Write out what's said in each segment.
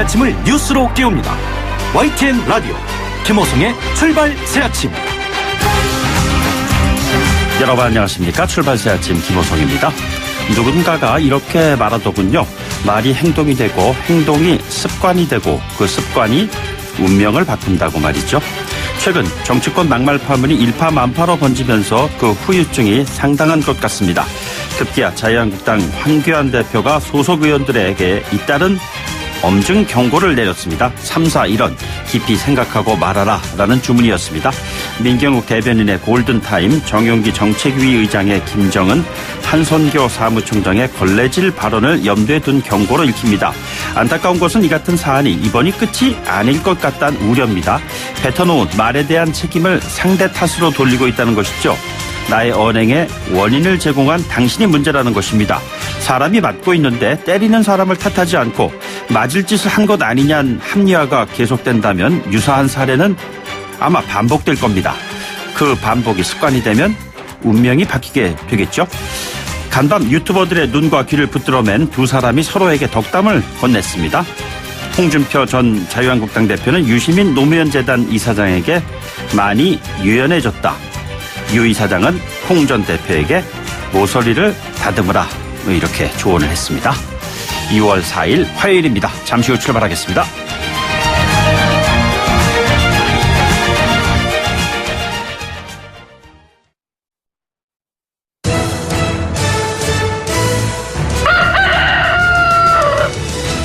아침을 뉴스로 깨웁니다. YTN 라디오 김호성의 출발 새 아침. 여러분 안녕하십니까? 출발 새 아침 김호성입니다. 누군가가 이렇게 말하더군요. 말이 행동이 되고 행동이 습관이 되고 그 습관이 운명을 바꾼다고 말이죠. 최근 정치권 낙말 파문이 일파만파로 번지면서 그 후유증이 상당한 것 같습니다. 급기야 자유한국당 황교안 대표가 소속 의원들에게 잇따른 엄중 경고를 내렸습니다. 3, 4, 1원 깊이 생각하고 말하라 라는 주문이었습니다. 민경욱 대변인의 골든타임, 정용기 정책위 의장의 김정은, 한선교 사무총장의 걸레질 발언을 염두에 둔 경고로 읽힙니다. 안타까운 것은 이 같은 사안이 이번이 끝이 아닐 것 같다는 우려입니다. 뱉어놓은 말에 대한 책임을 상대 탓으로 돌리고 있다는 것이죠. 나의 언행에 원인을 제공한 당신이 문제라는 것입니다. 사람이 맞고 있는데 때리는 사람을 탓하지 않고 맞을 짓을 한 것 아니냐는 합리화가 계속된다면 유사한 사례는 아마 반복될 겁니다. 그 반복이 습관이 되면 운명이 바뀌게 되겠죠. 간밤 유튜버들의 눈과 귀를 붙들어맨 두 사람이 서로에게 덕담을 건넸습니다. 홍준표 전 자유한국당 대표는 유시민 노무현 재단 이사장에게 많이 유연해졌다. 유 이사장은 홍 전 대표에게 모서리를 다듬으라 이렇게 조언을 했습니다. 2월 4일 화요일입니다. 잠시 후 출발하겠습니다.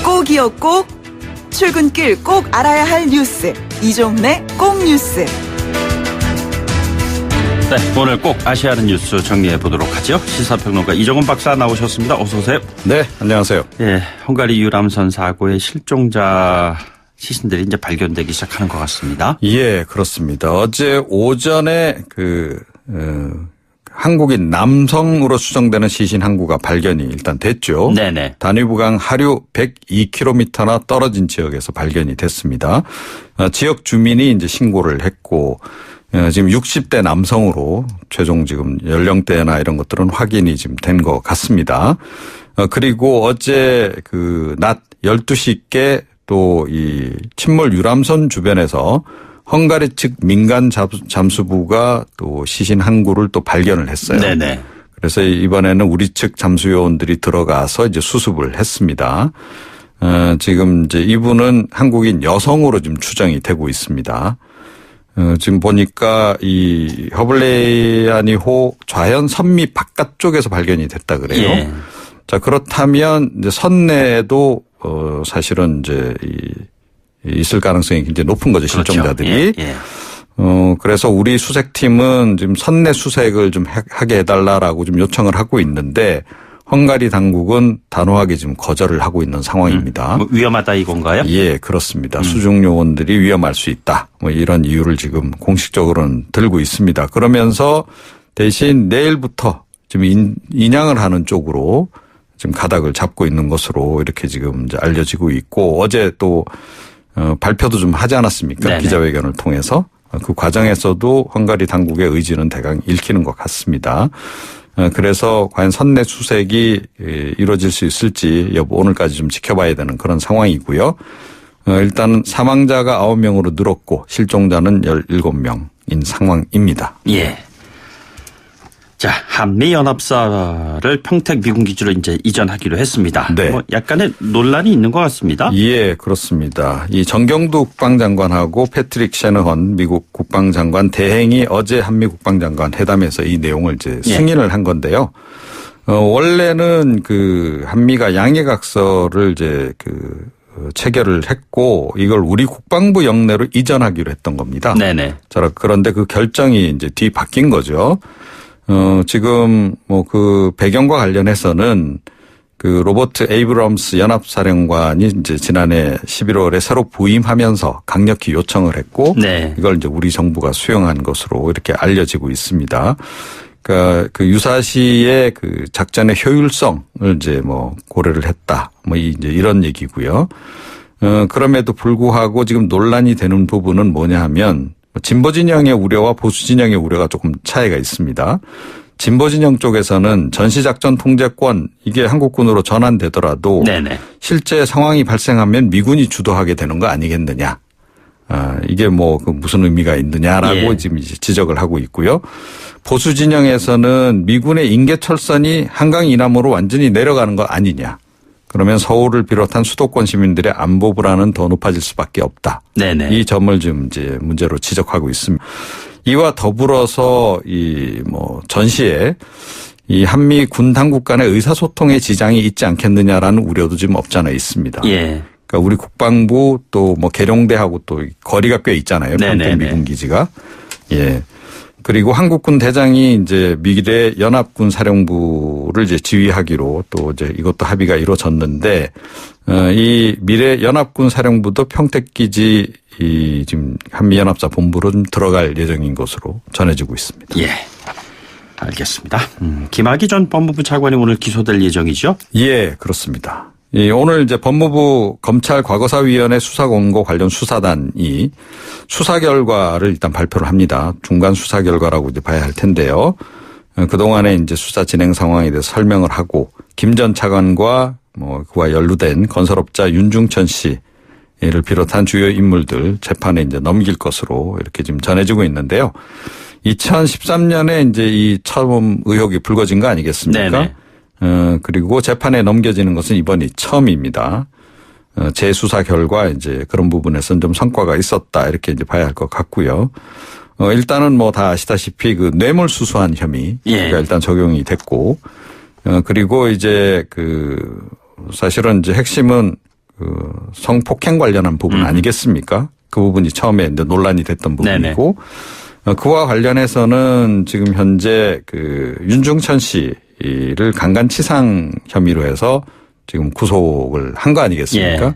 꼭이요 꼭, 출근길 꼭 알아야 할 뉴스, 이종훈의 꼭 뉴스. 네, 오늘 꼭 아셔야 하는 뉴스 정리해 보도록 하죠. 시사평론가 이종훈 박사 나오셨습니다. 어서 오세요. 네, 안녕하세요. 예, 헝가리 유람선 사고의 실종자 시신들이 이제 발견되기 시작하는 것 같습니다. 예, 그렇습니다. 어제 오전에 한국인 남성으로 추정되는 시신 한 구가 발견이 일단 됐죠. 네네. 다뉴브강 하류 102km나 떨어진 지역에서 발견이 됐습니다. 지역 주민이 이제 신고를 했고, 지금 60대 남성으로 최종 지금 연령대나 이런 것들은 확인이 지금 된 것 같습니다. 그리고 어제 그 낮 12시께 또 이 침몰 유람선 주변에서 헝가리 측 민간 잠수부가 또 시신 한 구를 또 발견을 했어요. 네네. 그래서 이번에는 우리 측 잠수요원들이 들어가서 이제 수습을 했습니다. 지금 이제 이분은 한국인 여성으로 지금 추정이 되고 있습니다. 지금 보니까 이 허블레야니호 좌현 선미 바깥쪽에서 발견이 됐다 그래요. 예. 자, 그렇다면 이제 선내에도 사실은 이제 있을 가능성이 굉장히 높은 거죠. 그렇죠. 실종자들이. 예. 그래서 우리 수색팀은 지금 선내 수색을 좀 하게 해달라라고 좀 요청을 하고 있는데 헝가리 당국은 단호하게 지금 거절을 하고 있는 상황입니다. 뭐 위험하다 이건가요? 예, 그렇습니다. 수중 요원들이 위험할 수 있다. 뭐 이런 이유를 지금 공식적으로는 들고 있습니다. 그러면서 대신 내일부터 지금 인양을 하는 쪽으로 지금 가닥을 잡고 있는 것으로 이렇게 지금 이제 알려지고 있고 어제 또 발표도 좀 하지 않았습니까? 네네. 기자회견을 통해서 그 과정에서도 헝가리 당국의 의지는 대강 읽히는 것 같습니다. 그래서 과연 선내 수색이 이루어질 수 있을지 여부 오늘까지 좀 지켜봐야 되는 그런 상황이고요. 일단 사망자가 9명으로 늘었고 실종자는 17명인 상황입니다. 예. 자, 한미연합사를 평택 미군 기지로 이제 이전하기로 했습니다. 네. 뭐 약간의 논란이 있는 것 같습니다. 예, 그렇습니다. 이 정경두 국방장관하고 패트릭 셰너헌 미국 국방장관 대행이 어제 한미 국방장관 회담에서 이 내용을 이제 승인을 한 건데요. 원래는 그 한미가 양해각서를 이제 체결을 했고 이걸 우리 국방부 영내로 이전하기로 했던 겁니다. 네네. 자, 그런데 그 결정이 이제 뒤바뀐 거죠. 지금 뭐 그 배경과 관련해서는 그 로버트 에이브럼스 연합사령관이 이제 지난해 11월에 새로 부임하면서 강력히 요청을 했고 네. 이걸 이제 우리 정부가 수용한 것으로 이렇게 알려지고 있습니다. 그러니까 그 유사시의 그 작전의 효율성을 이제 뭐 고려를 했다. 뭐 이제 이런 얘기고요. 그럼에도 불구하고 지금 논란이 되는 부분은 뭐냐 하면 진보 진영의 우려와 보수 진영의 우려가 조금 차이가 있습니다. 진보 진영 쪽에서는 전시작전 통제권 이게 한국군으로 전환되더라도 네네. 실제 상황이 발생하면 미군이 주도하게 되는 거 아니겠느냐. 이게 뭐 그 무슨 의미가 있느냐라고 예. 지금 이제 지적을 하고 있고요. 보수 진영에서는 미군의 인계철선이 한강 이남으로 완전히 내려가는 거 아니냐. 그러면 서울을 비롯한 수도권 시민들의 안보 불안은 더 높아질 수밖에 없다. 네네. 이 점을 좀 이제 문제로 지적하고 있습니다. 이와 더불어서 이 뭐 전시에 이 한미 군 당국 간의 의사소통에 지장이 있지 않겠느냐라는 우려도 지금 없잖아 있습니다. 예. 그러니까 우리 국방부 또 뭐 계룡대하고 또 거리가 꽤 있잖아요. 평택 미군 기지가. 예. 그리고 한국군 대장이 이제 미래 연합군 사령부를 이제 지휘하기로 또 이제 이것도 합의가 이루어졌는데 이 미래 연합군 사령부도 평택 기지 이 지금 한미연합사 본부로 좀 들어갈 예정인 것으로 전해지고 있습니다. 예. 알겠습니다. 김학의 전 법무부 차관이 오늘 기소될 예정이죠? 예, 그렇습니다. 오늘 이제 법무부 검찰 과거사위원회 수사권고 관련 수사단이 수사 결과를 일단 발표를 합니다. 중간 수사 결과라고 이제 봐야 할 텐데요. 그동안에 이제 수사 진행 상황에 대해서 설명을 하고 김 전 차관과 뭐 그와 연루된 건설업자 윤중천 씨를 비롯한 주요 인물들 재판에 이제 넘길 것으로 이렇게 지금 전해지고 있는데요. 2013년에 이제 이 처음 의혹이 불거진 거 아니겠습니까? 네네. 그리고 재판에 넘겨지는 것은 이번이 처음입니다. 재수사 결과 이제 그런 부분에서는 좀 성과가 있었다 이렇게 이제 봐야 할 것 같고요. 일단은 뭐 다 아시다시피 그 뇌물수수한 혐의가 예. 일단 적용이 됐고, 그리고 이제 그 사실은 이제 핵심은 그 성폭행 관련한 부분 아니겠습니까? 그 부분이 처음에 이제 논란이 됐던 부분이고, 그와 관련해서는 지금 현재 그 윤중천 씨를 강간치상 혐의로 해서 지금 구속을 한 거 아니겠습니까? 예.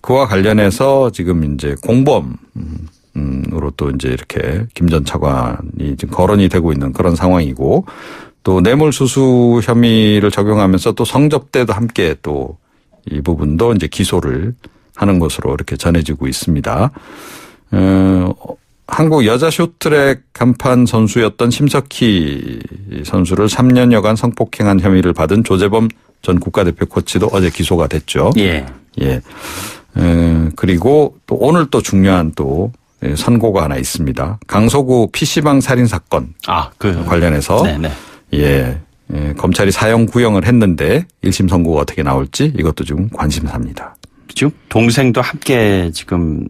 그와 관련해서 지금 이제 공범으로 또 이제 이렇게 김 전 차관이 지금 거론이 되고 있는 그런 상황이고 또 뇌물수수 혐의를 적용하면서 또 성접대도 함께 또 이 부분도 이제 기소를 하는 것으로 이렇게 전해지고 있습니다. 한국 여자 쇼트트랙 간판 선수였던 심석희 선수를 3년여간 성폭행한 혐의를 받은 조재범 전 국가대표 코치도 어제 기소가 됐죠. 예. 예. 그리고 또 오늘 또 중요한 또 선고가 하나 있습니다. 강서구 PC방 살인 사건 관련해서 네네. 예. 검찰이 사형 구형을 했는데 1심 선고가 어떻게 나올지 이것도 좀 관심사입니다. 지금 동생도 함께 지금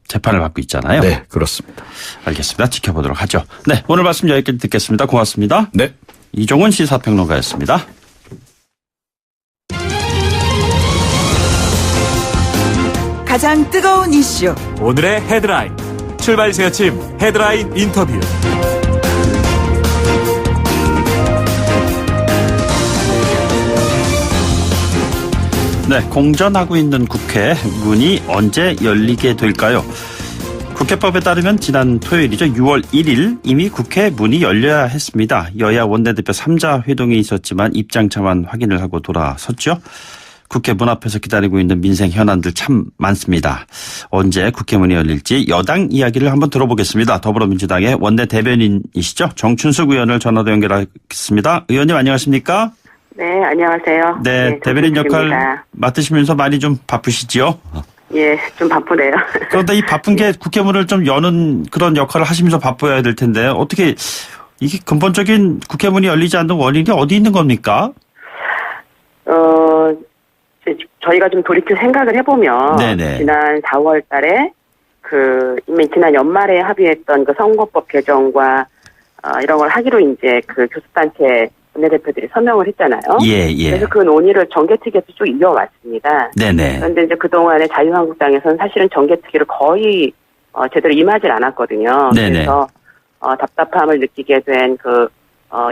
재판을 받고 있잖아요. 네, 그렇습니다. 알겠습니다. 지켜보도록 하죠. 네, 오늘 말씀 여기까지 듣겠습니다. 고맙습니다. 네. 이종훈 시사평론가였습니다. 가장 뜨거운 이슈 오늘의 헤드라인 출발 새 아침 헤드라인 인터뷰. 네, 공전하고 있는 국회 문이 언제 열리게 될까요? 국회법에 따르면 지난 토요일이죠. 6월 1일 이미 국회 문이 열려야 했습니다. 여야 원내대표 3자 회동이 있었지만 입장차만 확인을 하고 돌아섰죠. 국회 문 앞에서 기다리고 있는 민생 현안들 참 많습니다. 언제 국회 문이 열릴지 여당 이야기를 한번 들어보겠습니다. 더불어민주당의 원내 대변인이시죠. 정춘숙 의원을 전화로 연결하겠습니다. 의원님 안녕하십니까? 네, 안녕하세요. 네, 대변인 역할 맡으시면서 많이 좀 바쁘시지요? 예, 좀 바쁘네요. 그런데 이 바쁜 게 국회 문을 좀 여는 그런 역할을 하시면서 바빠야 될 텐데 어떻게 이게 근본적인 국회 문이 열리지 않는 원인이 어디 있는 겁니까? 저희가 좀 돌이켜 생각을 해보면 네네. 지난 4월 달에 이미 지난 연말에 합의했던 그 선거법 개정과 이런 걸 하기로 이제 그 교섭단체 원내대표들이 서명을 했잖아요. 예. 그래서 그 논의를 정개특위에서 쭉 이어왔습니다. 네네. 그런데 이제 그동안에 자유한국당에서는 사실은 정개특위를 거의 제대로 임하지 않았거든요. 네네. 그래서 답답함을 느끼게 된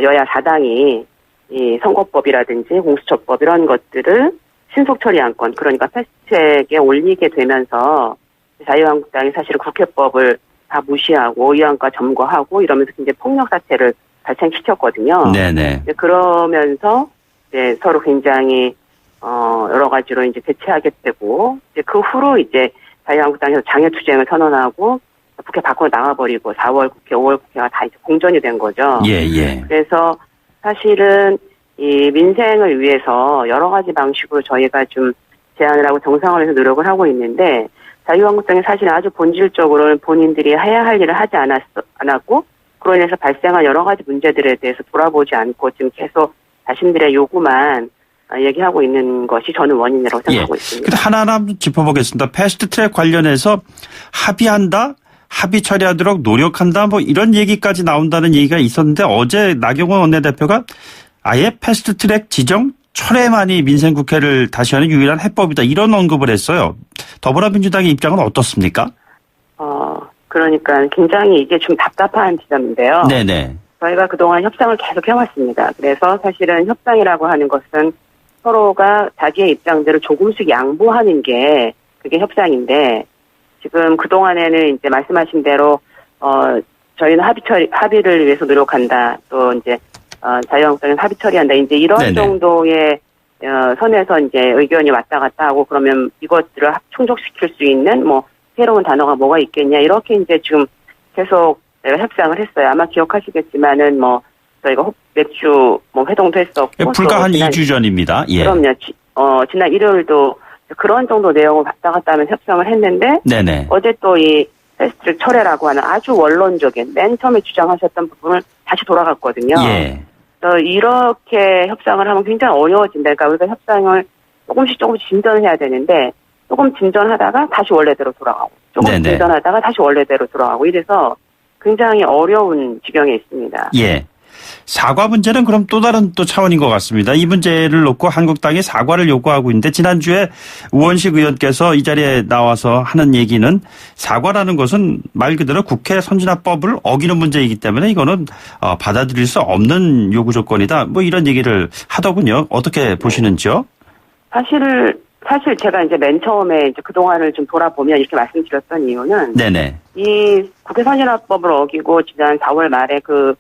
여야 4당이 이 선거법이라든지 공수처법 이런 것들을 신속 처리 안건, 그러니까 패스트트랙에 올리게 되면서 자유한국당이 사실은 국회법을 다 무시하고 의원과 점거하고 이러면서 굉장히 폭력 사태를 발생시켰거든요. 네네. 그러면서 이제 서로 굉장히 여러 가지로 이제 대치하게 되고 이제 그 후로 이제 자유한국당에서 장외투쟁을 선언하고 국회 밖으로 나와버리고 4월 국회, 5월 국회가 다 이제 공전이 된 거죠. 예, 예. 그래서 사실은 이 민생을 위해서 여러 가지 방식으로 저희가 좀 제안을 하고 정상화해서 노력을 하고 있는데 자유한국당이 사실 아주 본질적으로는 본인들이 해야 할 일을 하지 않았고 그로 인해서 발생한 여러 가지 문제들에 대해서 돌아보지 않고 지금 계속 자신들의 요구만 얘기하고 있는 것이 저는 원인이라고 생각하고 있습니다. 근데 하나하나 짚어보겠습니다. 패스트트랙 관련해서 합의한다? 합의 처리하도록 노력한다? 뭐 이런 얘기까지 나온다는 얘기가 있었는데 어제 나경원 원내대표가 아예 패스트트랙 지정 철회만이 민생국회를 다시 하는 유일한 해법이다. 이런 언급을 했어요. 더불어민주당의 입장은 어떻습니까? 그러니까 굉장히 이게 좀 답답한 지점인데요. 네네. 저희가 그동안 협상을 계속 해왔습니다. 그래서 사실은 협상이라고 하는 것은 서로가 자기의 입장대로 조금씩 양보하는 게 그게 협상인데 지금 그동안에는 이제 말씀하신 대로 저희는 합의를 위해서 노력한다. 또 이제 자유한국당은 합의 처리한다. 이제 이런 네네. 정도의 선에서 이제 의견이 왔다 갔다 하고 그러면 이것들을 충족시킬 수 있는 뭐 새로운 단어가 뭐가 있겠냐 이렇게 이제 지금 계속 내가 협상을 했어요. 아마 기억하시겠지만은 뭐 저희가 맥주 뭐 회동도 했었고 불과 한 2주 전입니다. 예. 그럼요. 지난 일요일도 그런 정도 내용을 왔다 갔다 하면서 협상을 했는데 네네. 어제 또 이 패스트트랙 철회라고 하는 아주 원론적인 맨 처음에 주장하셨던 부분을 다시 돌아갔거든요. 예. 이렇게 협상을 하면 굉장히 어려워진다. 그러니까 우리가 협상을 조금씩 진전을 해야 되는데 조금 진전하다가 다시 원래대로 돌아가고 조금 네네. 진전하다가 다시 원래대로 돌아가고 이래서 굉장히 어려운 지경에 있습니다. 예. 사과 문제는 그럼 또 다른 또 차원인 것 같습니다. 이 문제를 놓고 한국당이 사과를 요구하고 있는데 지난주에 우원식 의원께서 이 자리에 나와서 하는 얘기는 사과라는 것은 말 그대로 국회 선진화법을 어기는 문제이기 때문에 이거는 받아들일 수 없는 요구 조건이다. 뭐 이런 얘기를 하더군요. 어떻게 보시는지요? 사실 제가 이제 맨 처음에 이제 그동안을 좀 돌아보면 이렇게 말씀드렸던 이유는 네네. 이 국회 선진화법을 어기고 지난 4월 말에 그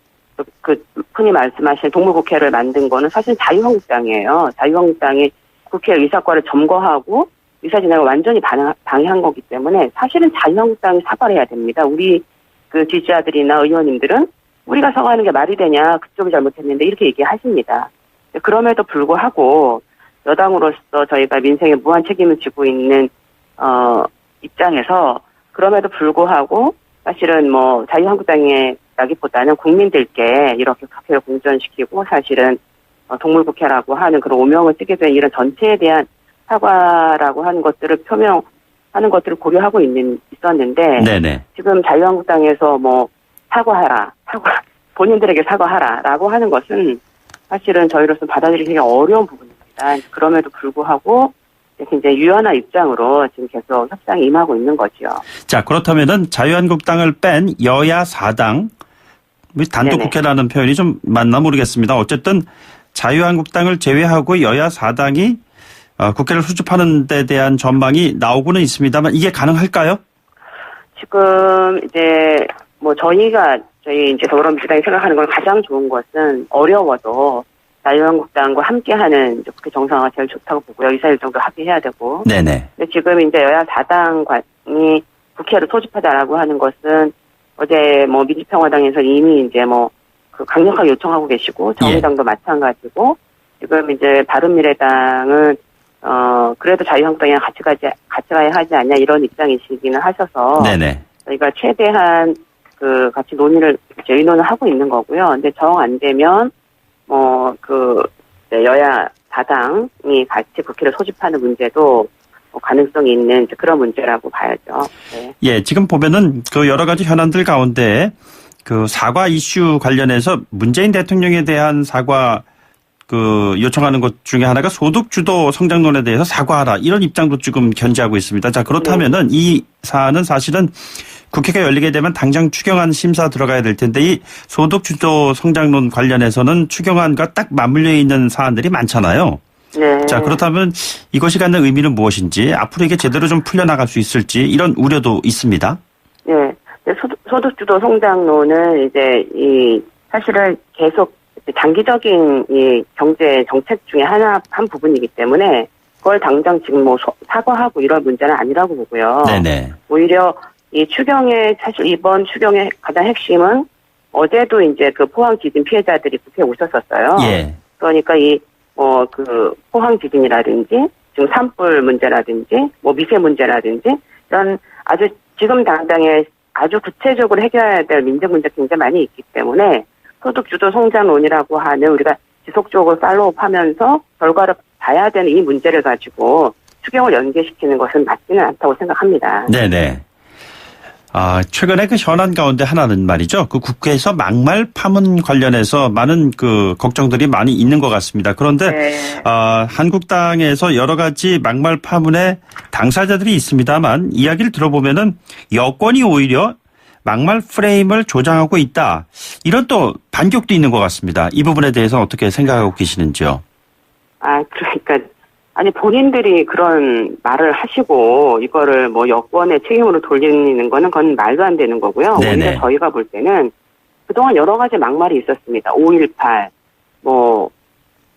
흔히 말씀하신 동물국회를 만든 거는 사실 자유한국당이에요. 자유한국당이 국회 의사과를 점거하고 의사진행을 완전히 방해한 거기 때문에 사실은 자유한국당이 사과를 해야 됩니다. 우리 그 지지자들이나 의원님들은 우리가 사과하는 게 말이 되냐, 그쪽이 잘못했는데 이렇게 얘기하십니다. 그럼에도 불구하고 여당으로서 저희가 민생에 무한 책임을 지고 있는 입장에서 그럼에도 불구하고 사실은 뭐 자유한국당의 라기보다는 국민들께 이렇게 국회를 공전시키고 사실은 동물국회라고 하는 그런 오명을 쓰게 된 이런 전체에 대한 사과라고 하는 것들을 표명하는 것들을 고려하고 있었는데 네네. 지금 자유한국당에서 뭐 본인들에게 사과하라라고 하는 것은 사실은 저희로서 받아들이기 어려운 부분입니다. 그럼에도 불구하고 굉장히 유연한 입장으로 지금 계속 협상에 임하고 있는 거죠. 자, 그렇다면은 자유한국당을 뺀 여야 4당, 단독 국회라는 표현이 좀 맞나 모르겠습니다. 어쨌든 자유한국당을 제외하고 여야 4당이 국회를 수집하는 데 대한 전망이 나오고는 있습니다만 이게 가능할까요? 지금 이제 뭐 저희 이제 더불어민주당이 생각하는 건 가장 좋은 것은 어려워도 자유한국당과 함께하는 국회 정상화가 제일 좋다고 보고요. 의사일정도 합의해야 되고. 네네. 근데 지금 이제 여야 4당이 국회를 소집하자라고 하는 것은 어제 뭐 민주평화당에서 이미 이제 뭐 그 강력하게 요청하고 계시고 정의당도 마찬가지고 지금 이제 바른미래당은 그래도 자유한국당이랑 같이 가야 하지 않냐 이런 입장이시기는 하셔서. 네네. 저희가 최대한 같이 논의를 이제 의논을 하고 있는 거고요. 근데 정 안 되면 여야 4당이 같이 국회를 소집하는 문제도 가능성이 있는 그런 문제라고 봐야죠. 네. 예, 지금 보면은 그 여러 가지 현안들 가운데 그 사과 이슈 관련해서 문재인 대통령에 대한 사과 요청하는 것 중에 하나가 소득주도 성장론에 대해서 사과하라 이런 입장도 지금 견지하고 있습니다. 자, 그렇다면은 이 사안은 사실은 국회가 열리게 되면 당장 추경안 심사 들어가야 될 텐데 이 소득주도 성장론 관련해서는 추경안과 딱 맞물려 있는 사안들이 많잖아요. 네. 자, 그렇다면 이것이 갖는 의미는 무엇인지 앞으로 이게 제대로 좀 풀려나갈 수 있을지 이런 우려도 있습니다. 네. 소득주도 성장론은 이제 사실은 계속 장기적인 이 경제 정책 중에 한 부분이기 때문에 그걸 당장 지금 뭐 사과하고 이런 문제는 아니라고 보고요. 네네. 오히려 이 추경의 사실 이번 추경의 가장 핵심은 어제도 이제 그 포항 지진 피해자들이 국회에 오셨었어요. 예. 그러니까 그 포항 지진이라든지 지금 산불 문제라든지 뭐 미세 문제라든지 이런 아주 지금 당장에 아주 구체적으로 해결해야 될 민생 문제 굉장히 많이 있기 때문에 소득주도 성장론이라고 하는 우리가 지속적으로 팔로우하면서 결과를 봐야 되는 이 문제를 가지고 추경을 연계시키는 것은 맞지는 않다고 생각합니다. 네네. 최근에 그 현안 가운데 하나는 말이죠. 그 국회에서 막말 파문 관련해서 많은 그 걱정들이 많이 있는 것 같습니다. 그런데 네. 한국당에서 여러 가지 막말 파문의 당사자들이 있습니다만 이야기를 들어보면은 여권이 오히려 막말 프레임을 조장하고 있다. 이런 또 반격도 있는 것 같습니다. 이 부분에 대해서 어떻게 생각하고 계시는지요? 그러니까 아니 본인들이 그런 말을 하시고 이거를 뭐 여권의 책임으로 돌리는 거는 그건 말도 안 되는 거고요. 네네. 오히려 저희가 볼 때는 그동안 여러 가지 막말이 있었습니다. 5.18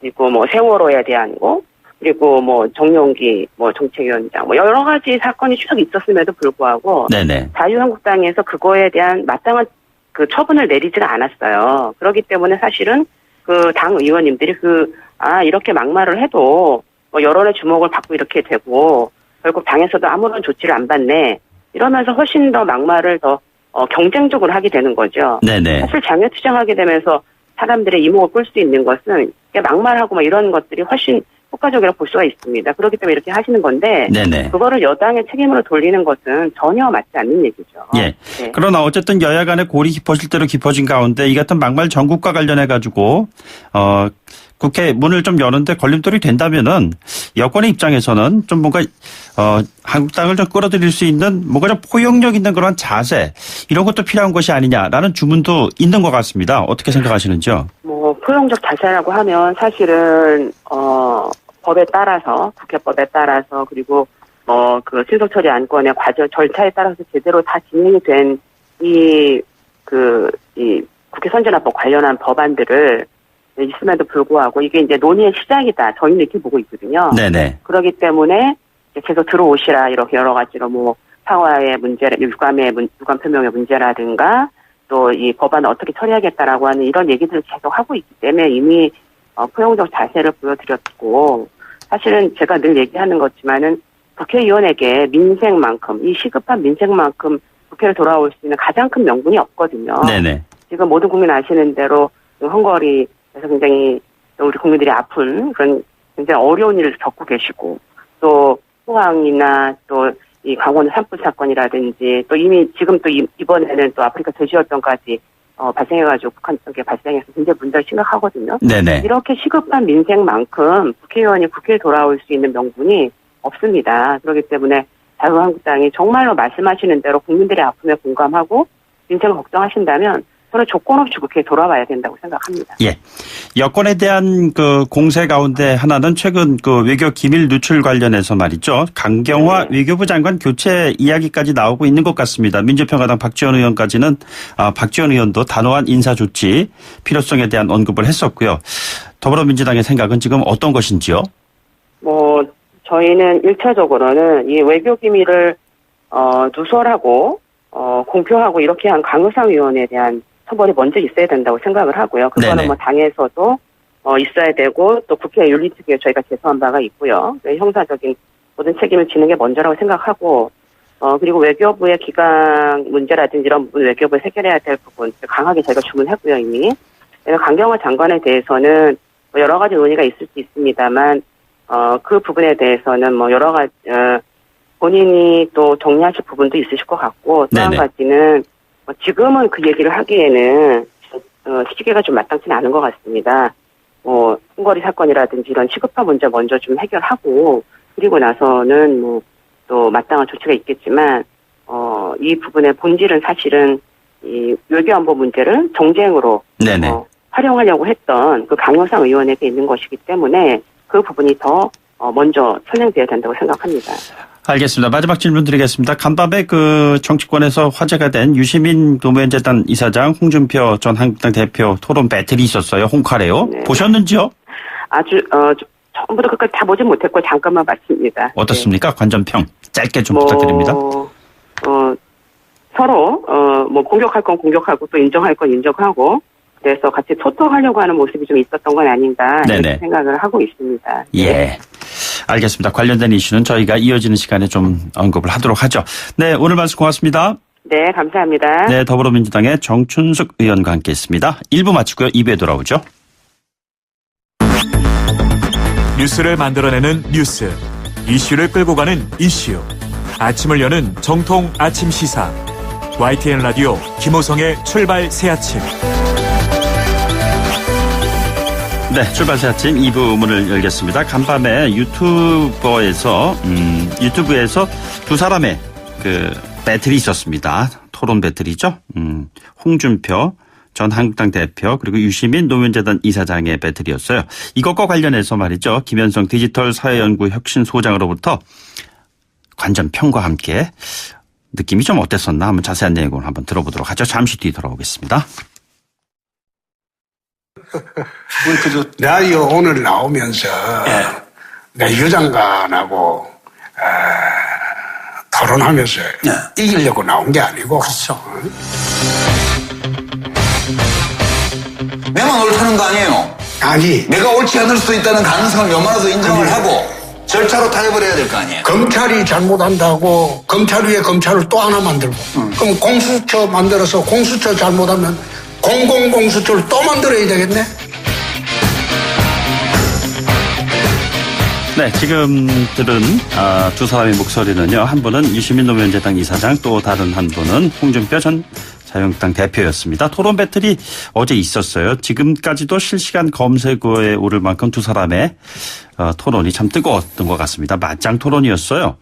그리고 뭐 세월호에 대한 거 그리고 뭐 정용기 정책위원장 여러 가지 사건이 쭉 있었음에도 불구하고 네네. 자유한국당에서 그거에 대한 마땅한 그 처분을 내리지가 않았어요. 그렇기 때문에 사실은 그 당 의원님들이 이렇게 막말을 해도 여론의 주목을 받고 이렇게 되고 결국 당에서도 아무런 조치를 안 받네 이러면서 훨씬 더 막말을 더 경쟁적으로 하게 되는 거죠. 네네. 사실 장외투쟁하게 되면서 사람들의 이목을 끌 수 있는 것은 막말하고 이런 것들이 훨씬 효과적이라고 볼 수가 있습니다. 그렇기 때문에 이렇게 하시는 건데 네네. 그거를 여당의 책임으로 돌리는 것은 전혀 맞지 않는 얘기죠. 예. 네. 그러나 어쨌든 여야 간의 골이 깊어질 대로 깊어진 가운데 이 같은 막말 전국과 관련해 가지고 국회 문을 좀 여는데 걸림돌이 된다면은 여권의 입장에서는 좀 뭔가 한국당을 좀 끌어들일 수 있는 뭔가 좀 포용력 있는 그런 자세 이런 것도 필요한 것이 아니냐라는 주문도 있는 것 같습니다. 어떻게 생각하시는지요? 포용적 자세라고 하면 사실은 법에 따라서 국회법에 따라서 그리고 그 신속처리 안건의 절차에 따라서 제대로 다 진행이 된 이 국회 선진화법 관련한 법안들을 있음에도 불구하고 이게 이제 논의의 시작이다. 저희는 이렇게 보고 있거든요. 네네. 그렇기 때문에 계속 들어오시라 이렇게 여러 가지로 상화의 문제, 유감 표명의 문제라든가 또 이 법안을 어떻게 처리하겠다라고 하는 이런 얘기들을 계속 하고 있기 때문에 이미 포용적 자세를 보여드렸고 사실은 제가 늘 얘기하는 거지만은 국회의원에게 민생만큼 이 시급한 민생만큼 국회를 돌아올 수 있는 가장 큰 명분이 없거든요. 네네. 지금 모든 국민 아시는 대로 헝거리에서 굉장히 우리 국민들이 아픈 그런 굉장히 어려운 일을 겪고 계시고 또 포항이나 또 이 강원도 산불 사건이라든지 또 이미 지금 또 이번에는 또 아프리카 돼지열병까지 발생해가지고 북한 쪽에 발생해서 굉장히 문제가 심각하거든요. 네네. 이렇게 시급한 민생만큼 국회의원이 국회에 돌아올 수 있는 명분이 없습니다. 그렇기 때문에 자유한국당이 정말로 말씀하시는 대로 국민들의 아픔에 공감하고 민생을 걱정하신다면 저는 조건 없이 국회에 돌아와야 된다고 생각합니다. 예. 여권에 대한 그 공세 가운데 하나는 최근 그 외교 기밀 누출 관련해서 말이죠. 강경화 외교부 장관 교체 이야기까지 나오고 있는 것 같습니다. 민주평화당 박지원 의원까지는 박지원 의원도 단호한 인사 조치 필요성에 대한 언급을 했었고요. 더불어민주당의 생각은 지금 어떤 것인지요? 저희는 1차적으로는 이 외교 기밀을 누설하고 공표하고 이렇게 한 강효상 의원에 대한 처벌이 먼저 있어야 된다고 생각을 하고요. 그거는 네네. 당에서도 있어야 되고 또 국회 윤리특위에 저희가 제소한 바가 있고요. 형사적인 모든 책임을 지는 게 먼저라고 생각하고 그리고 외교부의 기강 문제라든지 이런 부분 외교부에 해결해야 될 부분 강하게 저희가 주문했고요 이미. 강경화 장관에 대해서는 여러 가지 논의가 있을 수 있습니다만 그 부분에 대해서는 여러 가지 본인이 또 정리하실 부분도 있으실 것 같고 또 한 네네. 가지는 지금은 그 얘기를 하기에는 시기가 좀 마땅치는 않은 것 같습니다. 헝거리 사건이라든지 이런 시급한 문제 먼저 좀 해결하고 그리고 나서는 또 마땅한 조치가 있겠지만 이 부분의 본질은 사실은 이 외교안보 문제를 정쟁으로 네네. 활용하려고 했던 그 강효상 의원에게 있는 것이기 때문에 그 부분이 더 먼저 선행돼야 된다고 생각합니다. 알겠습니다. 마지막 질문 드리겠습니다. 간밤에 그 정치권에서 화제가 된 유시민 노무현재단 이사장 홍준표 전 한국당 대표 토론 배틀이 있었어요. 홍카레요. 네. 보셨는지요? 아주 처음부터 끝까지 다 보진 못했고 잠깐만 봤습니다. 어떻습니까? 관전평 짧게 좀 부탁드립니다. 서로 뭐 공격할 건 공격하고 또 인정할 건 인정하고 그래서 같이 소통하려고 하는 모습이 좀 있었던 건 아닌가 네네. 이렇게 생각을 하고 있습니다. 예. 알겠습니다. 관련된 이슈는 저희가 이어지는 시간에 좀 언급을 하도록 하죠. 네, 오늘 말씀 고맙습니다. 네, 감사합니다. 네, 더불어민주당의 정춘숙 의원과 함께했습니다. 1부 마치고요. 2부에 돌아오죠. 뉴스를 만들어내는 뉴스, 이슈를 끌고 가는 이슈. 아침을 여는 정통 아침 시사. YTN 라디오 김호성의 출발 새 아침. 네, 출발 새 아침 2부 문을 열겠습니다. 간밤에 유튜브에서 두 사람의 그 배틀이 있었습니다. 토론 배틀이죠. 홍준표 전 한국당 대표 그리고 유시민 노무현재단 이사장의 배틀이었어요. 이것과 관련해서 말이죠. 김현성 디지털 사회연구 혁신소장으로부터 관전 평과 함께 느낌이 좀 어땠었나 한번 자세한 내용을 한번 들어보도록 하죠. 잠시 뒤 돌아오겠습니다. 라디오 오늘 나오면서 내 유장관하고 토론하면서 이기려고 나온 게 아니고 그렇죠. 내만 옳다는 거 아니에요? 아니 내가 옳지 않을 수도 있다는 가능성을 요만해도 인정을 하고 절차로 타협을 해야 될 거 아니에요? 검찰이 잘못한다고 검찰 위에 검찰을 또 하나 만들고 그럼 공수처 만들어서 공수처 잘못하면 공공공수처를 또 만들어야 되겠네. 네, 지금 들은 두 사람의 목소리는요. 한 분은 유시민 노무현재단 이사장, 또 다른 한 분은 홍준표 전 자유한국당 대표였습니다. 토론 배틀이 어제 있었어요. 지금까지도 실시간 검색어에 오를 만큼 두 사람의 토론이 참 뜨거웠던 것 같습니다. 맞짱 토론이었어요.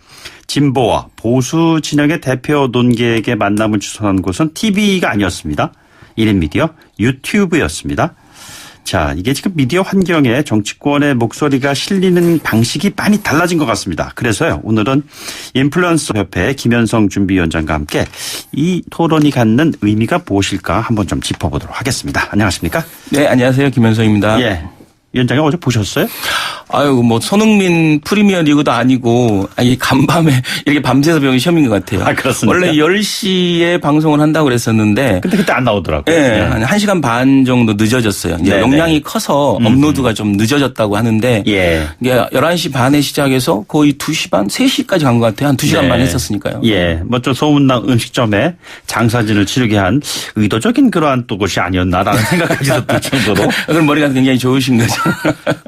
진보와 보수 진영의 대표 논객의 만남을 주선한 곳은 TV가 아니었습니다. 1인 미디어 유튜브였습니다. 자, 이게 지금 미디어 환경에 정치권의 목소리가 실리는 방식이 많이 달라진 것 같습니다. 그래서요, 오늘은 인플루언서 협회 김현성 준비위원장과 함께 이 토론이 갖는 의미가 무엇일까 한번 좀 짚어보도록 하겠습니다. 안녕하십니까? 네, 안녕하세요. 김현성입니다. 예. 위원장이 어제 보셨어요? 아유, 뭐, 손흥민 프리미어 리그도 아니고, 이 간밤에 이렇게 밤새서 배운 시험인 것 같아요. 아, 그렇습니까? 원래 10시에 방송을 한다고 그랬었는데. 근데 그때 안 나오더라고요. 네, 한 1시간 반 정도 늦어졌어요. 이제 네네. 용량이 커서 업로드가 좀 늦어졌다고 하는데. 예. 이게 11시 반에 시작해서 거의 2시 반, 3시까지 간 것 같아요. 한 2시간 네. 반 했었으니까요. 예. 뭐 좀 소문난 음식점에 장사진을 치르게 한 의도적인 그러한 또 것이 아니었나라는 생각까지 들 정도로. 그럼 머리가 굉장히 좋으신 거죠.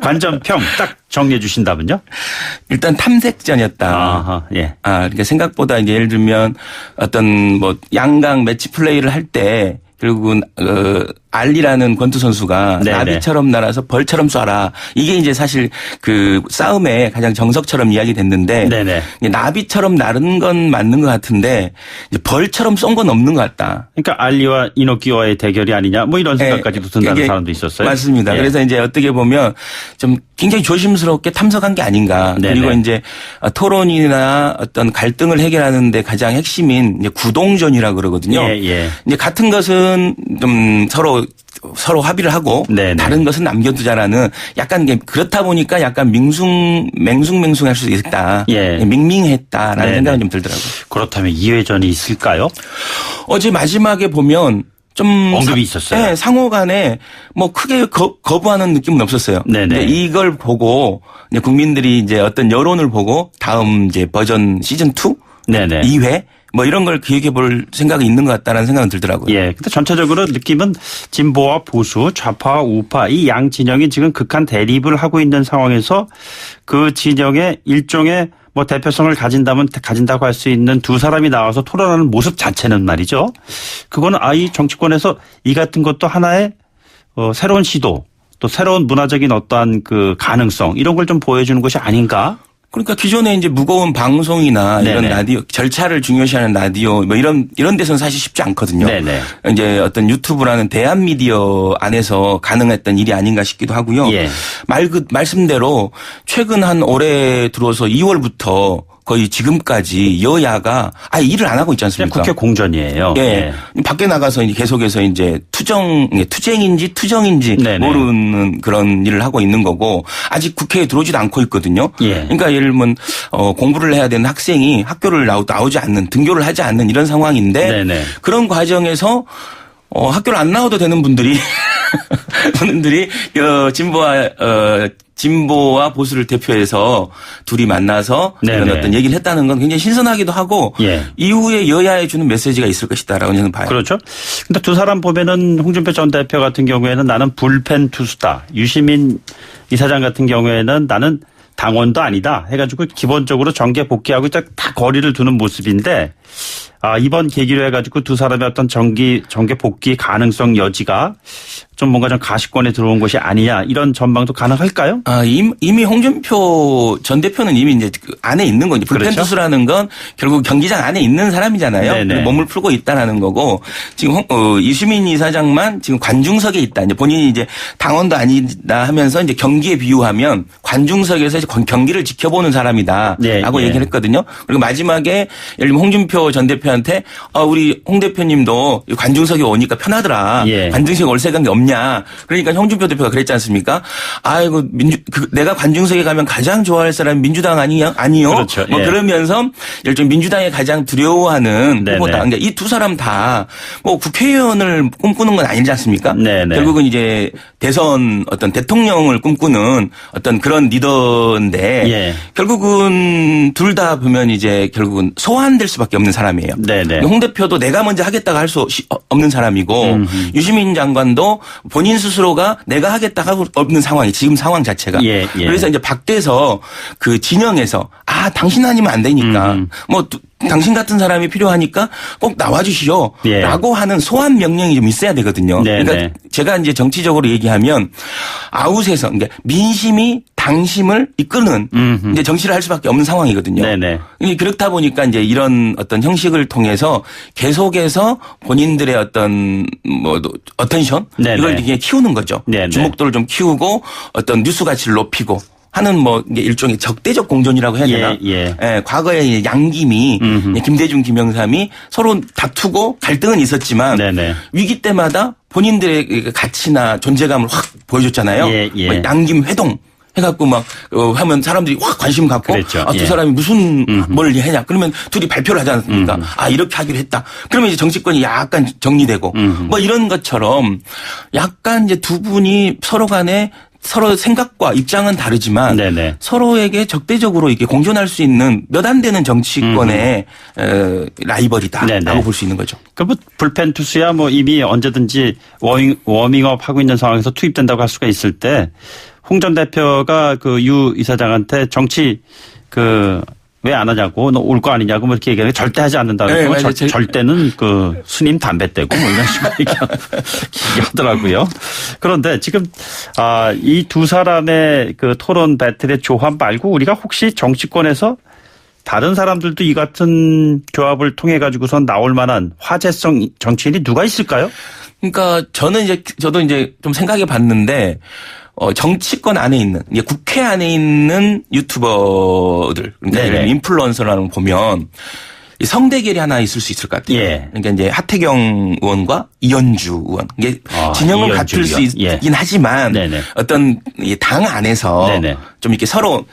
관전평 딱 정리해 주신다면요? 일단 탐색전이었다. 아하, 예. 그러니까 생각보다 이제 예를 들면 어떤 뭐 양강 매치 플레이를 할 때 결국은 알리라는 권투 선수가 네네. 나비처럼 날아서 벌처럼 쏴라. 이게 이제 사실 그 싸움의 가장 정석처럼 이야기됐는데 네네. 나비처럼 나른 건 맞는 것 같은데 이제 벌처럼 쏜 건 없는 것 같다. 그러니까 알리와 이노키와의 대결이 아니냐 뭐 이런 생각까지도 든다는 그게 사람도 있었어요. 맞습니다. 예. 그래서 이제 어떻게 보면 좀 굉장히 조심스럽게 탐색한 게 아닌가. 네네. 그리고 이제 토론이나 어떤 갈등을 해결하는 데 가장 핵심인 이제 구동전이라고 그러거든요. 예, 예. 이제 같은 것은 좀 서로 합의를 하고 네네. 다른 것은 남겨두자라는 약간 이게 그렇다 보니까 약간 맹숭맹숭할 수 있다. 예. 밍밍했다라는 네네. 생각이 좀 들더라고요. 그렇다면 이회전이 있을까요? 어제 마지막에 보면 좀 언급이 있었어요. 네, 상호 간에 뭐 크게 거부하는 느낌은 없었어요. 네네. 근데 이걸 보고 이제 국민들이 이제 어떤 여론을 보고 다음 이제 버전 시즌 2 네네. 2회 뭐 이런 걸 기획해 볼 생각이 있는 것 같다는 생각은 들더라고요. 예. 근데 전체적으로 느낌은 진보와 보수, 좌파와 우파 이 양 진영이 지금 극한 대립을 하고 있는 상황에서 그 진영의 일종의 뭐 대표성을 가진다고 할 수 있는 두 사람이 나와서 토론하는 모습 자체는 말이죠. 그거는 이 정치권에서 이 같은 것도 하나의 새로운 시도 또 새로운 문화적인 어떠한 그 가능성 이런 걸 좀 보여주는 것이 아닌가? 그러니까 기존에 이제 무거운 방송이나 이런 네네. 라디오 절차를 중요시하는 라디오 뭐 이런 데서는 사실 쉽지 않거든요. 네네. 이제 어떤 유튜브라는 대한 미디어 안에서 가능했던 일이 아닌가 싶기도 하고요. 예. 말씀대로 최근 한 올해 들어서 2월부터 거의 지금까지 여야가 아예 일을 안 하고 있지 않습니까? 국회 공전이에요. 예. 밖에 나가서 이제 계속해서 이제 투쟁인지 투정인지 네네. 모르는 그런 일을 하고 있는 거고 아직 국회에 들어오지도 않고 있거든요. 예. 그러니까 예를 들면 공부를 해야 되는 학생이 학교를 나오지 않는 등교를 하지 않는 이런 상황인데 네네. 그런 과정에서 학교를 안 나와도 되는 분들이 진보와 보수를 대표해서 둘이 만나서 이런 네네. 어떤 얘기를 했다는 건 굉장히 신선하기도 하고 예. 이후에 여야에 주는 메시지가 있을 것이다라고 저는 봐요. 그렇죠. 근데 두 사람 보면은 홍준표 전 대표 같은 경우에는 나는 불펜 투수다. 유시민 이사장 같은 경우에는 나는 당원도 아니다 해가지고 기본적으로 정계 복귀하고 다 거리를 두는 모습인데 이번 계기로 해가지고 두 사람의 어떤 정계 복귀 가능성 여지가 좀 뭔가 좀 가시권에 들어온 것이 아니냐 이런 전망도 가능할까요? 이미 홍준표 전 대표는 이미 이제 그 안에 있는 거죠. 불펜 그렇죠. 투수라는 건 결국 경기장 안에 있는 사람이잖아요. 네네. 몸을 풀고 있다라는 거고 지금 이수민 이사장만 지금 관중석에 있다. 이제 본인이 이제 당원도 아니다 하면서 이제 경기에 비유하면 관중석에서 이제 경기를 지켜보는 사람이다라고 네, 얘기를 했거든요. 그리고 마지막에 예를 들면 홍준표 전 대표한테 우리 홍 대표님도 관중석에 오니까 편하더라. 예. 관중석에 올 생각이 없냐. 그러니까 홍준표 대표가 그랬지 않습니까? 아이고 내가 관중석에 가면 가장 좋아할 사람이 민주당 아니요? 그렇죠. 뭐 예. 그러면서 일종 민주당이 가장 두려워하는 네네. 후보다. 그러니까 이 두 사람 다 뭐 국회의원을 꿈꾸는 건 아니지 않습니까? 네네. 결국은 이제 대선 어떤 대통령을 꿈꾸는 어떤 그런 리더인데 예. 결국은 둘 다 보면 이제 결국은 소환될 수밖에 없는 사람이에요. 네네. 홍 대표도 내가 먼저 하겠다고 할 수 없는 사람이고 유시민 장관도 본인 스스로가 내가 하겠다 하고 없는 상황이 지금 상황 자체가. 예, 예. 그래서 이제 밖에서 그 진영에서 당신 아니면 안 되니까 뭐 당신 같은 사람이 필요하니까 꼭 나와주시오. 예. 라고 하는 소환 명령이 좀 있어야 되거든요. 네네. 그러니까 제가 이제 정치적으로 얘기하면 아웃에서 그러니까 민심이 당심을 이끄는 이제 정치를 할 수밖에 없는 상황이거든요. 네네. 그렇다 보니까 이제 이런 어떤 형식을 통해서 계속해서 본인들의 어떤 뭐 어텐션 네네. 이걸 이렇게 키우는 거죠. 네네. 주목도를 좀 키우고 어떤 뉴스 가치를 높이고 하는 뭐 이게 일종의 적대적 공존이라고 해야 되나? 예. 과거에 양김이 김대중, 김영삼이 서로 다투고 갈등은 있었지만 네네. 위기 때마다 본인들의 가치나 존재감을 확 보여줬잖아요. 예. 뭐 양김 회동 해갖고 막 하면 사람들이 확 관심 갖고 그랬죠. 두 예. 사람이 무슨 뭘 하냐 그러면 둘이 발표를 하지 않습니까? 이렇게 하기로 했다. 그러면 이제 정치권이 약간 정리되고 뭐 이런 것처럼 약간 이제 두 분이 서로 간에 서로 생각과 입장은 다르지만 네네. 서로에게 적대적으로 이렇게 공존할 수 있는 몇 안 되는 정치권의 라이벌이다라고 네네. 볼 수 있는 거죠. 뭐 불펜 투수야 뭐 이미 언제든지 워밍업 하고 있는 상황에서 투입된다고 할 수가 있을 때 홍 전 대표가 그 유 이사장한테 정치 왜 안 하냐고 너 올 거 아니냐고 뭐 이렇게 얘기하는 절대 하지 않는다고 네, 네, 맞아요. 절대는 그 스님 담배 떼고 뭐 이런 식으로 얘기하더라고요. 그런데 지금 이 두 사람의 그 토론 배틀의 조합 말고 우리가 혹시 정치권에서 다른 사람들도 이 같은 조합을 통해 가지고선 나올 만한 화제성 정치인이 누가 있을까요? 그러니까 저도 이제 좀 생각해 봤는데 정치권 안에 있는 국회 안에 있는 유튜버들 그러니까 인플루언서라는 보면 이 성대결이 하나 있을 수 있을 것 같아요. 예. 그러니까 이제 하태경 의원과 이현주 의원 이게 진영은 같을 수 있긴 하지만 네네. 어떤 당 안에서 네네. 좀 이렇게 서로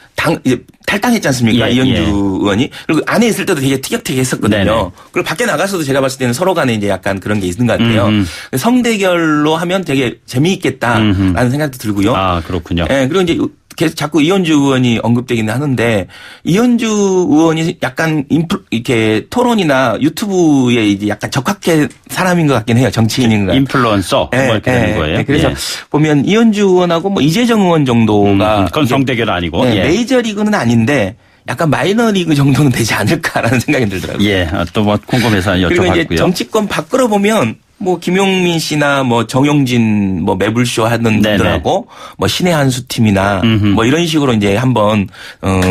이제 탈당했지 않습니까? 예, 이현주 예. 의원이 그리고 안에 있을 때도 되게 티격태격했었거든요. 네네. 그리고 밖에 나가서도 제가 봤을 때는 서로 간에 이제 약간 그런 게 있는 것 같아요. 성대결로 하면 되게 재미있겠다라는 생각도 들고요. 그렇군요. 예, 그리고 이제 계속 자꾸 이현주 의원이 언급되기는 하는데 이현주 의원이 약간 이렇게 토론이나 유튜브에 이제 약간 적합한 사람인 것 같긴 해요. 정치인인 것 같아요. 인플루언서 뭐 이렇게 되는 거예요. 그래서 보면 이현주 의원하고 뭐 이재정 의원 정도가 그건 성대결 아니고 메이저리그는 아닌데 약간 마이너리그 정도는 되지 않을까라는 생각이 들더라고요. 또 뭐 궁금해서 그리고 이제 여쭤봤고요. 정치권 밖으로 보면 뭐 김용민 씨나 뭐 정용진 뭐 매불쇼 하는 네네. 분들하고 뭐 신의 한수 팀이나 뭐 이런 식으로 이제 한번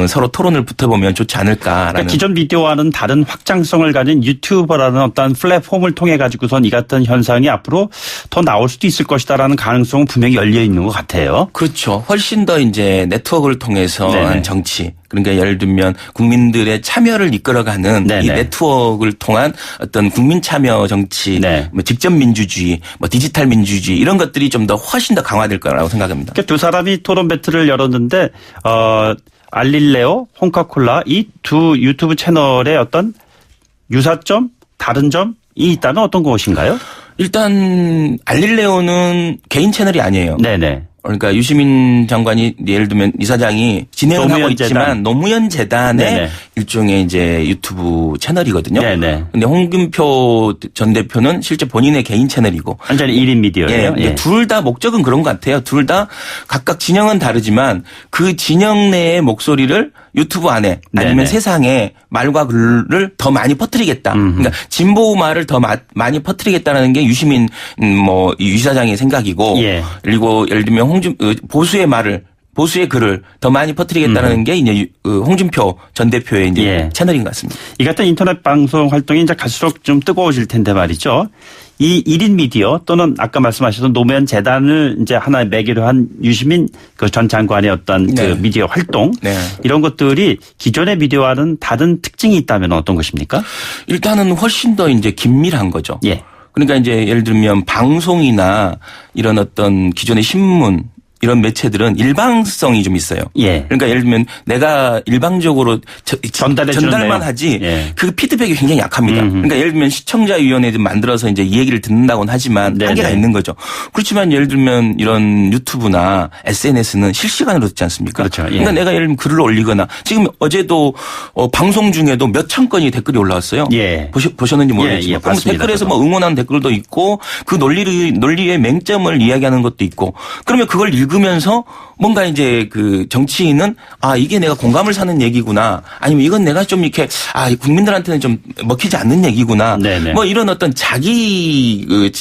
서로 토론을 붙어보면 좋지 않을까라는. 그러니까 기존 비디오와는 다른 확장성을 가진 유튜버라는 어떤 플랫폼을 통해 가지고선 이 같은 현상이 앞으로 더 나올 수도 있을 것이다라는 가능성은 분명히 열려 있는 것 같아요. 그렇죠. 훨씬 더 이제 네트워크를 통해서 네네. 한 정치. 그러니까 예를 들면 국민들의 참여를 이끌어가는 네네. 이 네트워크를 통한 어떤 국민 참여 정치, 네. 뭐 직접 민주주의, 뭐 디지털 민주주의 이런 것들이 좀 더 훨씬 더 강화될 거라고 생각합니다. 그러니까 두 사람이 토론 배틀을 열었는데 알릴레오, 홍카콜라 이 두 유튜브 채널의 어떤 유사점, 다른 점이 있다면 어떤 것인가요? 일단 알릴레오는 개인 채널이 아니에요. 네네. 그러니까 유시민 장관이 예를 들면 이사장이 진행을 하고 노무현 있지만 재단. 노무현 재단의 네네. 일종의 이제 유튜브 채널이거든요. 네네. 근데 홍준표 전 대표는 실제 본인의 개인 채널이고. 완전히 1인 미디어예요. 예. 둘 다 목적은 그런 것 같아요. 둘 다 각각 진영은 다르지만 그 진영 내의 목소리를 유튜브 안에 아니면 네네. 세상에 말과 글을 더 많이 퍼뜨리겠다. 그러니까 진보 말을 더 많이 퍼뜨리겠다는 게 유시민 유 사장의 생각이고. 예. 그리고 예를 들면 보수의 말을 보수의 글을 더 많이 퍼뜨리겠다는 게 이제 홍준표 전 대표의 이제 예. 채널인 것 같습니다. 이 같은 인터넷 방송 활동이 이제 갈수록 좀 뜨거워질 텐데 말이죠. 이 1인 미디어 또는 아까 말씀하셨던 노무현 재단을 이제 하나의 매개로 한 유시민 그 전 장관의 어떤 네. 그 미디어 활동 네. 이런 것들이 기존의 미디어와는 다른 특징이 있다면 어떤 것입니까? 일단은 훨씬 더 이제 긴밀한 거죠. 예. 그러니까 이제 예를 들면 방송이나 이런 어떤 기존의 신문 이런 매체들은 일방성이 좀 있어요. 예. 그러니까 예를 들면 내가 일방적으로 전달해 주는 전달만 내용. 하지 예. 그 피드백이 굉장히 약합니다. 그러니까 예를 들면 시청자위원회를 만들어서 이제 이 얘기를 듣는다고는 하지만 네네. 한계가 있는 거죠. 그렇지만 예를 들면 이런 유튜브나 SNS는 실시간으로 듣지 않습니까? 그렇죠. 예. 그러니까 내가 예를 들면 글을 올리거나 지금 어제도 방송 중에도 몇천 건이 댓글이 올라왔어요. 예. 보셨는지 모르겠지만 예, 봤습니다. 댓글에서 저도. 뭐 응원하는 댓글도 있고 그 논리의 맹점을 이야기하는 것도 있고 그러면 그걸 읽으면서 뭔가 이제 그 정치인은 이게 내가 공감을 사는 얘기구나 아니면 이건 내가 좀 이렇게 국민들한테는 좀 먹히지 않는 얘기구나 네네. 뭐 이런 어떤 자기를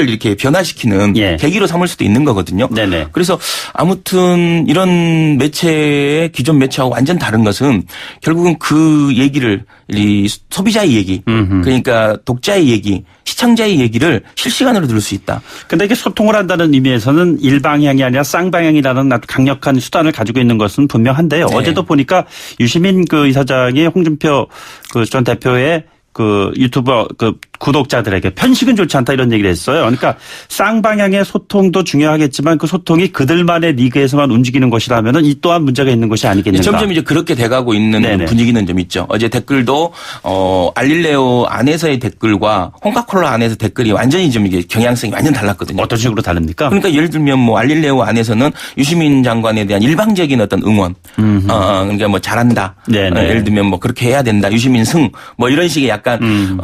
이렇게 변화시키는 예. 계기로 삼을 수도 있는 거거든요. 네네. 그래서 아무튼 이런 매체의 기존 매체하고 완전 다른 것은 결국은 그 얘기를 이 소비자의 얘기 그러니까 독자의 얘기 시청자의 얘기를 실시간으로 들을 수 있다. 근데 이게 소통을 한다는 의미에서는 일방향이 아니라 쌍방향이라는 아주 강력한 수단을 가지고 있는 것은 분명한데요. 네. 어제도 보니까 유시민 그 이사장이 홍준표 그 전 대표의 그 유튜버 그 구독자들에게 편식은 좋지 않다 이런 얘기를 했어요. 그러니까 쌍방향의 소통도 중요하겠지만 그 소통이 그들만의 리그에서만 움직이는 것이라면은 이 또한 문제가 있는 것이 아니겠는가. 점점 이제 그렇게 돼가고 있는 네네. 분위기는 좀 있죠. 어제 댓글도 알릴레오 안에서의 댓글과 홍카콜라 안에서 댓글이 완전히 좀 이게 경향성이 완전 달랐거든요. 어떤 식으로 다릅니까? 그러니까 예를 들면 뭐 알릴레오 안에서는 유시민 장관에 대한 일방적인 어떤 응원, 그러니까 뭐 잘한다. 네네. 예를 들면 뭐 그렇게 해야 된다. 유시민 승, 뭐 이런 식의 약간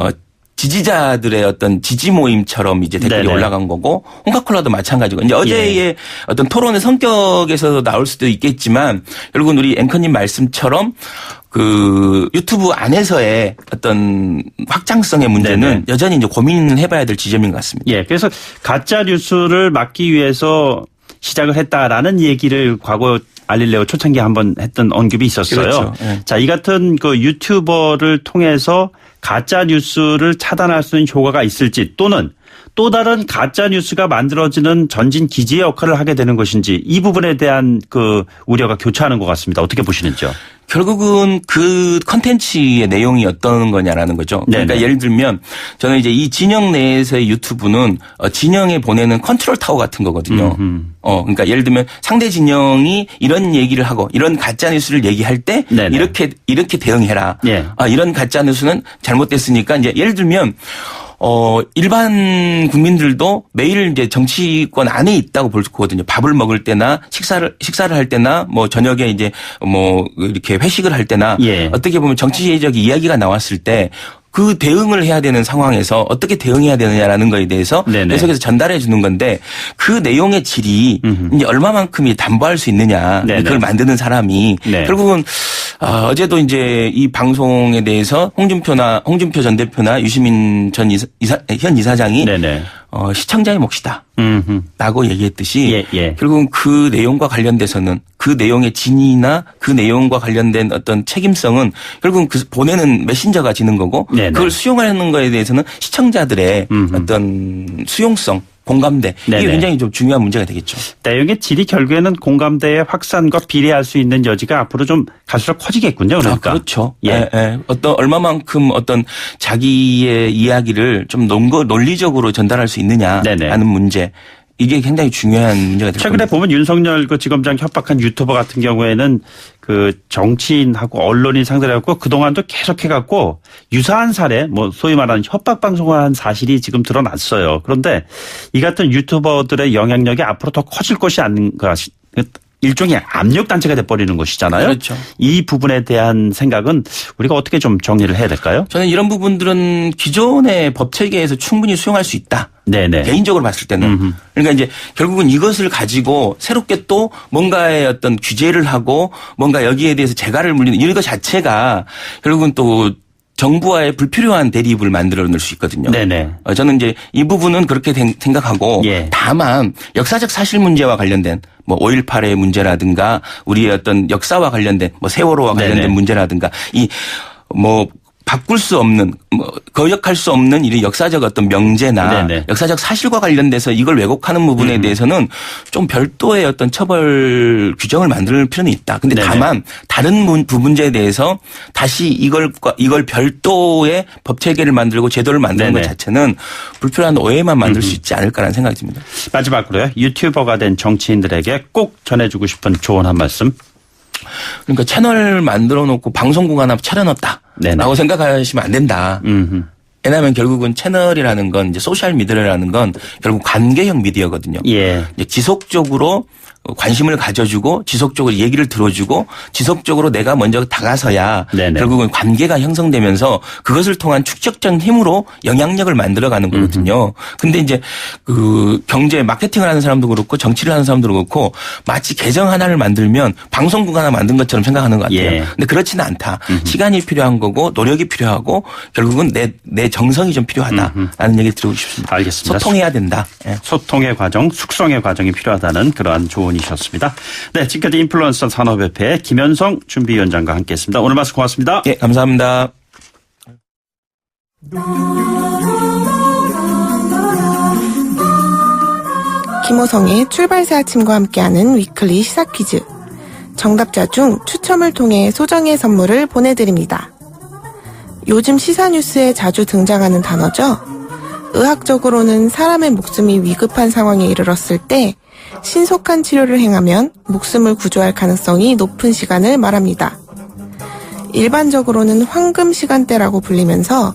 지지자들의 어떤 지지 모임처럼 이제 댓글이 네네. 올라간 거고 홍카콜라도 마찬가지고 이제 어제의 어떤 토론의 성격에서 나올 수도 있겠지만 결국은 우리 앵커님 말씀처럼 그 유튜브 안에서의 어떤 확장성의 문제는 네네. 여전히 이제 고민을 해봐야 될 지점인 것 같습니다. 예. 그래서 가짜 뉴스를 막기 위해서 시작을 했다라는 얘기를 과거 알릴레오 초창기에 한번 했던 언급이 있었어요. 그렇죠. 예. 자, 이 같은 그 유튜버를 통해서 가짜 뉴스를 차단할 수 있는 효과가 있을지 또는 또 다른 가짜 뉴스가 만들어지는 전진 기지의 역할을 하게 되는 것인지 이 부분에 대한 그 우려가 교차하는 것 같습니다. 어떻게 보시는지요? 결국은 그 컨텐츠의 내용이 어떤 거냐라는 거죠. 그러니까 네네. 예를 들면 저는 이제 이 진영 내에서의 유튜브는 진영에 보내는 컨트롤 타워 같은 거거든요. 그러니까 예를 들면 상대 진영이 이런 얘기를 하고 이런 가짜 뉴스를 얘기할 때 네네. 이렇게 대응해라. 예. 이런 가짜 뉴스는 잘못됐으니까 이제 예를 들면 일반 국민들도 매일 이제 정치권 안에 있다고 볼 수 있거든요. 밥을 먹을 때나 식사를 할 때나 뭐 저녁에 이제 뭐 이렇게 회식을 할 때나 예. 어떻게 보면 정치적 이야기가 나왔을 때 그 대응을 해야 되는 상황에서 어떻게 대응해야 되느냐라는 거에 대해서 네네. 계속해서 전달해 주는 건데 그 내용의 질이 이제 얼마만큼이 담보할 수 있느냐 네네. 그걸 만드는 사람이 네. 결국은 어제도 이제 이 방송에 대해서 홍준표 전 대표나 유시민 현 이사장이 네네. 시청자의 몫이다. 라고 얘기했듯이 예. 결국은 그 내용과 관련돼서는 그 내용의 진위나 그 내용과 관련된 어떤 책임성은 결국은 그 보내는 메신저가 지는 거고 네네. 그걸 수용하는 거에 대해서는 시청자들의 어떤 수용성, 공감대 네네. 이게 굉장히 좀 중요한 문제가 되겠죠. 내용의 질이 결국에는 공감대의 확산과 비례할 수 있는 여지가 앞으로 좀 갈수록 커지겠군요. 그러니까. 그렇죠. 예. 어떤 얼마만큼 어떤 자기의 이야기를 좀 논리적으로 전달할 수 있느냐라는 네네. 문제. 이게 굉장히 중요한 문제가 될 최근에 겁니다. 보면 윤석열 그 지검장 협박한 유튜버 같은 경우에는 그 정치인하고 언론인 상대로 해갖고 그동안도 계속해갖고 유사한 사례, 뭐 소위 말하는 협박 방송을 한 사실이 지금 드러났어요. 그런데 이 같은 유튜버들의 영향력이 앞으로 더 커질 것이 아닌가. 일종의 압력 단체가 돼버리는 것이잖아요. 그렇죠. 이 부분에 대한 생각은 우리가 어떻게 좀 정리를 해야 될까요? 저는 이런 부분들은 기존의 법 체계에서 충분히 수용할 수 있다. 네네. 개인적으로 봤을 때는. 그러니까 이제 결국은 이것을 가지고 새롭게 또 뭔가의 어떤 규제를 하고 뭔가 여기에 대해서 재갈을 물리는 이런 것 자체가 결국은 또 정부와의 불필요한 대립을 만들어낼 수 있거든요. 네네. 저는 이제 이 부분은 그렇게 생각하고 예. 다만 역사적 사실 문제와 관련된 뭐 5.18의 문제라든가 우리의 어떤 역사와 관련된 뭐 세월호와 관련된 네네. 문제라든가 이 뭐 바꿀 수 없는 뭐 거역할 수 없는 이 역사적 어떤 명제나 네네. 역사적 사실과 관련돼서 이걸 왜곡하는 부분에 대해서는 좀 별도의 어떤 처벌 규정을 만들 필요는 있다. 근데 네네. 다만 다른 문제에 대해서 다시 이걸 별도의 법 체계를 만들고 제도를 만드는 네네. 것 자체는 불필요한 오해만 만들 수 있지 않을까라는 생각이 듭니다. 마지막으로요. 유튜버가 된 정치인들에게 꼭 전해주고 싶은 조언 한 말씀. 그러니까 채널 만들어 놓고 방송국 하나 차려놨다. 네네. 라고 생각하시면 안 된다. 왜냐하면 결국은 채널이라는 건 이제 소셜 미디어라는 건 결국 관계형 미디어거든요. 예. 이제 지속적으로 관심을 가져주고 지속적으로 얘기를 들어주고 지속적으로 내가 먼저 다가서야 네네. 결국은 관계가 형성되면서 그것을 통한 축적적 힘으로 영향력을 만들어가는 거거든요. 근데 이제 그 경제 마케팅을 하는 사람도 그렇고 정치를 하는 사람도 그렇고 마치 계정 하나를 만들면 방송국 하나 만든 것처럼 생각하는 것 같아요. 예. 근데 그렇지는 않다. 시간이 필요한 거고 노력이 필요하고 결국은 내 정성이 좀 필요하다라는 얘기를 드리고 싶습니다. 알겠습니다. 소통해야 된다. 예. 소통의 과정, 숙성의 과정이 필요하다는 그러한 조언이셨습니다. 네, 지금까지 인플루언서 산업협회 김현성 준비위원장과 함께했습니다. 오늘 말씀 고맙습니다. 예, 감사합니다. 김호성의 출발새 아침과 함께하는 위클리 시사 퀴즈. 정답자 중 추첨을 통해 소정의 선물을 보내드립니다. 요즘 시사 뉴스에 자주 등장하는 단어죠. 의학적으로는 사람의 목숨이 위급한 상황에 이르렀을 때 신속한 치료를 행하면 목숨을 구조할 가능성이 높은 시간을 말합니다. 일반적으로는 황금 시간대라고 불리면서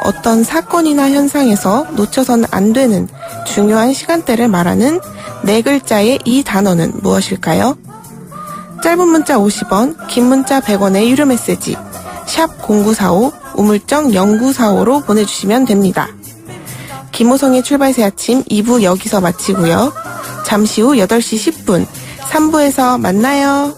어떤 사건이나 현상에서 놓쳐서는 안 되는 중요한 시간대를 말하는 네 글자의 이 단어는 무엇일까요? 짧은 문자 50원, 긴 문자 100원의 유료 메시지 샵 0945 우물정 0945로 보내주시면 됩니다. 김호성의 출발새 아침 2부 여기서 마치고요. 잠시 후 8시 10분 3부에서 만나요.